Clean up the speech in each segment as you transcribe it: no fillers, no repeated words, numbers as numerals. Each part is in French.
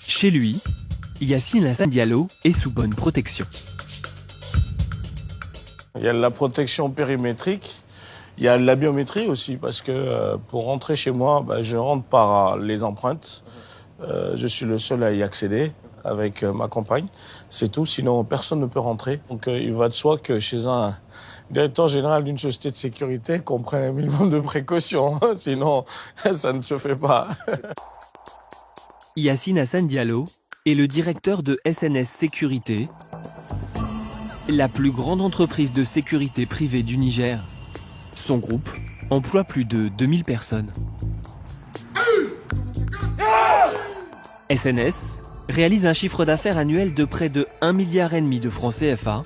Chez lui, Yacine Hassan Diallo est sous bonne protection. Il y a la protection périmétrique, il y a la biométrie aussi, parce que pour rentrer chez moi, je rentre par les empreintes. Je suis le seul à y accéder avec ma compagne, c'est tout, sinon personne ne peut rentrer. Donc il va de soi que chez un directeur général d'une société de sécurité, qu'on prenne un minimum de précautions, sinon ça ne se fait pas. Yacine Hassan Diallo est le directeur de SNS Sécurité, la plus grande entreprise de sécurité privée du Niger. Son groupe emploie plus de 2000 personnes. SNS réalise un chiffre d'affaires annuel de près de 1,5 milliard de francs CFA.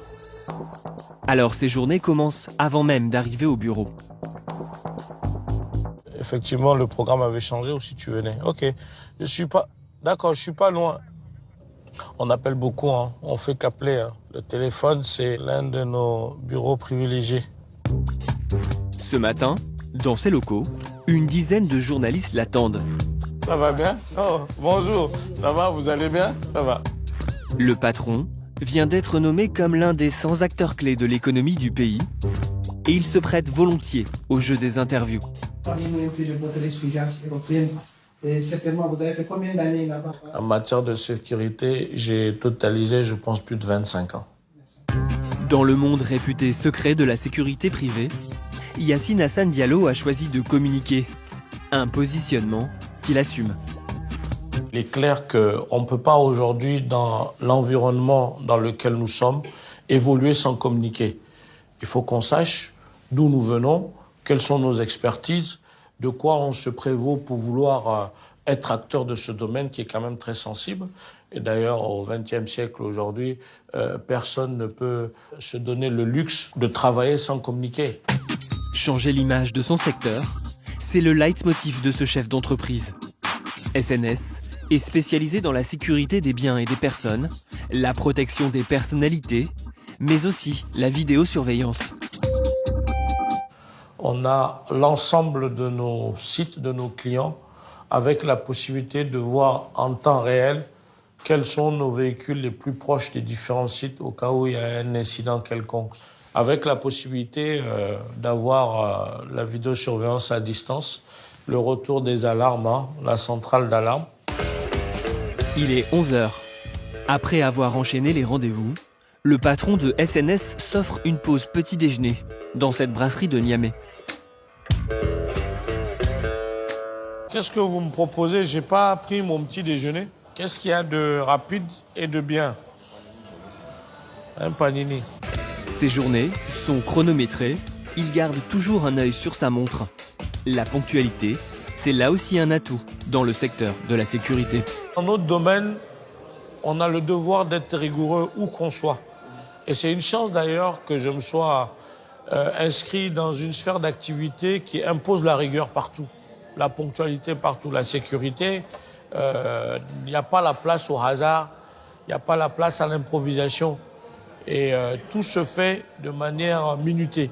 Alors ces journées commencent avant même d'arriver au bureau. Effectivement, le programme avait changé, ou si tu venais. Ok, je suis pas... D'accord, je suis pas loin. On appelle beaucoup, hein. On fait qu'appeler. Hein. Le téléphone, c'est l'un de nos bureaux privilégiés. Ce matin, dans ces locaux, une dizaine de journalistes l'attendent. Ça va bien? Oh, bonjour, ça va, vous allez bien? Ça va. Le patron vient d'être nommé comme l'un des 100 acteurs clés de l'économie du pays et il se prête volontiers au jeu des interviews. Certainement, vous avez fait combien d'années là-bas? En matière de sécurité, j'ai totalisé, je pense, plus de 25 ans. Dans le monde réputé secret de la sécurité privée, Yacine Hassan Diallo a choisi de communiquer. Un positionnement qu'il assume. Il est clair qu'on ne peut pas aujourd'hui, dans l'environnement dans lequel nous sommes, évoluer sans communiquer. Il faut qu'on sache d'où nous venons, quelles sont nos expertises, de quoi on se prévaut pour vouloir être acteur de ce domaine qui est quand même très sensible. Et d'ailleurs, au XXe siècle aujourd'hui, personne ne peut se donner le luxe de travailler sans communiquer. Changer l'image de son secteur, c'est le leitmotiv de ce chef d'entreprise. SNS est spécialisé dans la sécurité des biens et des personnes, la protection des personnalités, mais aussi la vidéosurveillance. On a l'ensemble de nos sites, de nos clients, avec la possibilité de voir en temps réel quels sont nos véhicules les plus proches des différents sites au cas où il y a un incident quelconque. Avec la possibilité d'avoir la vidéosurveillance à distance, le retour des alarmes, hein, la centrale d'alarme. Il est 11 h. Après avoir enchaîné les rendez-vous, le patron de SNS s'offre une pause petit déjeuner dans cette brasserie de Niamey. Qu'est-ce que vous me proposez? J'ai pas pris mon petit déjeuner. Qu'est-ce qu'il y a de rapide et de bien? Un panini. Ses journées sont chronométrées, il garde toujours un œil sur sa montre. La ponctualité, c'est là aussi un atout dans le secteur de la sécurité. Dans notre domaine, on a le devoir d'être rigoureux où qu'on soit. Et c'est une chance d'ailleurs que je me sois inscrit dans une sphère d'activité qui impose la rigueur partout, la ponctualité partout, la sécurité. Il n'y a pas la place au hasard, il n'y a pas la place à l'improvisation. Et tout se fait de manière minutée.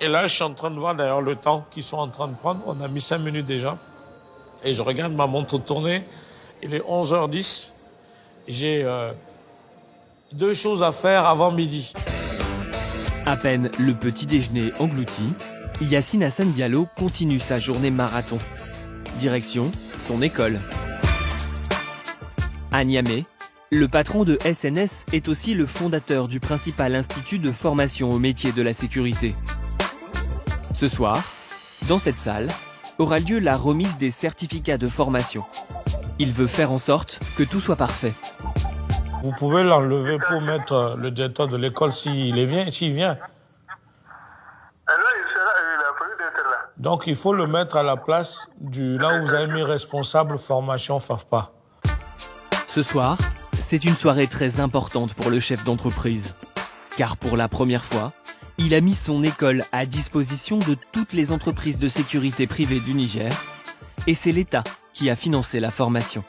Et là, je suis en train de voir d'ailleurs le temps qu'ils sont en train de prendre. On a mis 5 minutes déjà. Et je regarde ma montre tourner. Il est 11h10. J'ai 2 choses à faire avant midi. À peine le petit déjeuner englouti, Yacine Hassan Diallo continue sa journée marathon. Direction son école. À Niamey, le patron de SNS est aussi le fondateur du principal institut de formation au métier de la sécurité. Ce soir, dans cette salle, aura lieu la remise des certificats de formation. Il veut faire en sorte que tout soit parfait. Vous pouvez l'enlever pour mettre le directeur de l'école s'il vient. Donc il faut le mettre à la place du là où vous avez mis responsable formation FAFPA. Ce soir, c'est une soirée très importante pour le chef d'entreprise. Car pour la première fois, il a mis son école à disposition de toutes les entreprises de sécurité privée du Niger. Et c'est l'État qui a financé la formation.